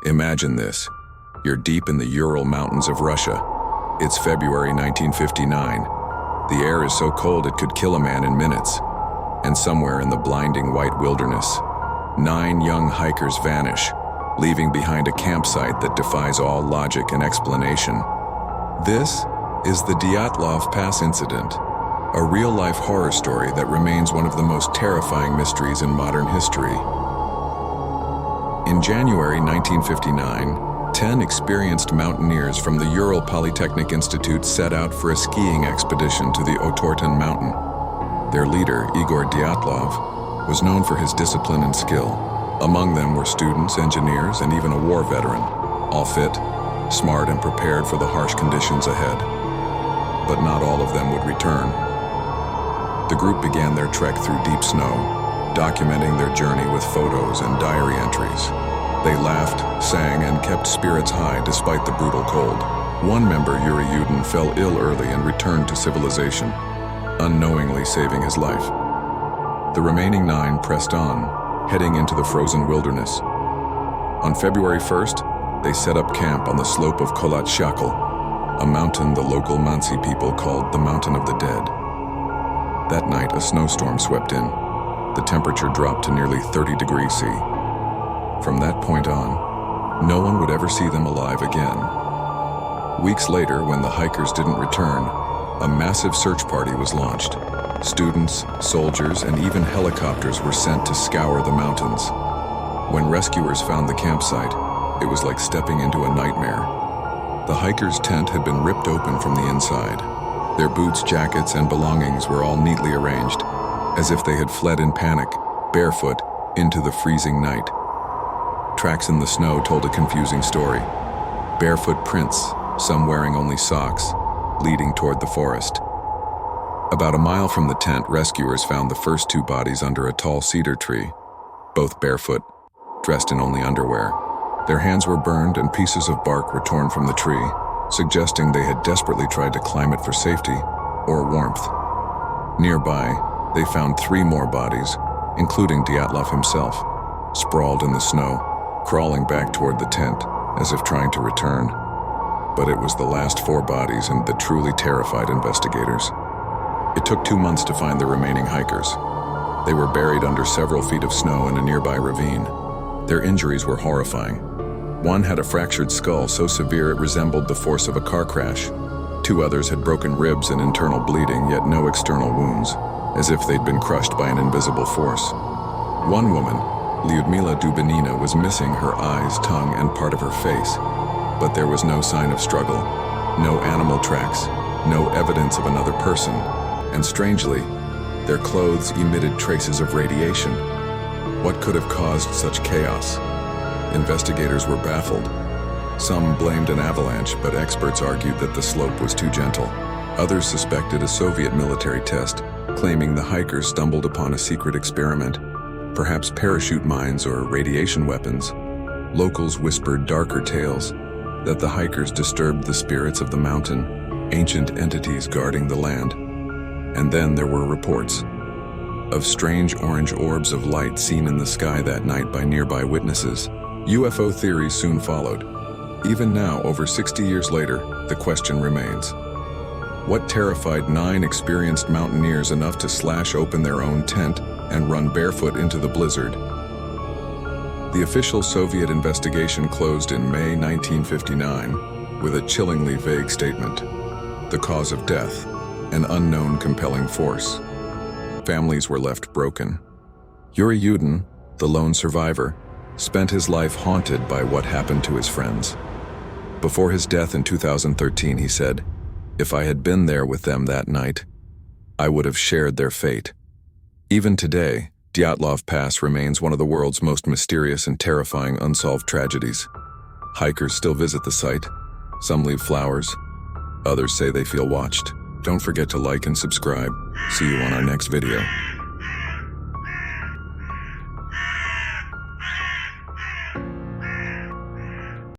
Imagine this. You're deep in the Ural Mountains of Russia. It's February 1959. The air is so cold it could kill a man in minutes. And somewhere in the blinding white wilderness, 9 young hikers vanish, leaving behind a campsite that defies all logic and explanation. This is the Dyatlov Pass Incident, a real-life horror story that remains one of the most terrifying mysteries in modern history. In January 1959, 10 experienced mountaineers from the Ural Polytechnic Institute set out for a skiing expedition to the Otorten mountain. Their leader, Igor Dyatlov, was known for his discipline and skill. Among them were students, engineers, and even a war veteran, all fit, smart, and prepared for the harsh conditions ahead. But not all of them would return. The group began their trek through deep snow, documenting their journey with photos and diary entries. They laughed, sang, and kept spirits high despite the brutal cold. One member, Ural, fell ill early and returned to civilization, unknowingly saving his life. The remaining 9 pressed on, heading into the frozen wilderness. On February 1st, they set up camp on the slope of Kholat Shakal, a mountain the local Mansi people called the Mountain of the Dead. That night, a snowstorm swept in. The temperature dropped to nearly 30 degrees C. From that point on, no one would ever see them alive again. Weeks later, when the hikers didn't return, a massive search party was launched. Students, soldiers, and even helicopters were sent to scour the mountains. When rescuers found the campsite, it was like stepping into a nightmare. The hikers' tent had been ripped open from the inside. Their boots, jackets, and belongings were all neatly arranged, as if they had fled in panic, barefoot, into the freezing night. Tracks in the snow told a confusing story. Barefoot prints, some wearing only socks, leading toward the forest. About a mile from the tent, rescuers found the first 2 bodies under a tall cedar tree, both barefoot, dressed in only underwear. Their hands were burned and pieces of bark were torn from the tree, suggesting they had desperately tried to climb it for safety or warmth. Nearby, they found 3 more bodies, including Dyatlov himself, sprawled in the snow, crawling back toward the tent as if trying to return. But it was the last 4 bodies and that truly terrified investigators. It took 2 months to find the remaining hikers. They were buried under several feet of snow in a nearby ravine. Their injuries were horrifying. One had a fractured skull so severe it resembled the force of a car crash. 2 others had broken ribs and internal bleeding, yet no external wounds, as if they'd been crushed by an invisible force. One woman, Lyudmila Dubinina, was missing her eyes, tongue, and part of her face, but there was no sign of struggle, no animal tracks, no evidence of another person, and strangely, their clothes emitted traces of radiation. What could have caused such chaos? Investigators were baffled. Some blamed an avalanche, but experts argued that the slope was too gentle. Others suspected a Soviet military test, claiming the hikers stumbled upon a secret experiment, perhaps parachute mines or radiation weapons. Locals whispered darker tales, that the hikers disturbed the spirits of the mountain, ancient entities guarding the land. And then there were reports of strange orange orbs of light seen in the sky that night by nearby witnesses. UFO theories soon followed. Even now, over 60 years later, the question remains. What terrified 9 experienced mountaineers enough to slash open their own tent and run barefoot into the blizzard? The official Soviet investigation closed in May 1959 with a chillingly vague statement. The cause of death, an unknown compelling force. Families were left broken. Ural, the lone survivor, spent his life haunted by what happened to his friends. Before his death in 2013, he said, "If I had been there with them that night, I would have shared their fate." Even today, Dyatlov Pass remains one of the world's most mysterious and terrifying unsolved tragedies. Hikers still visit the site. Some leave flowers. Others say they feel watched. Don't forget to like and subscribe. See you on our next video.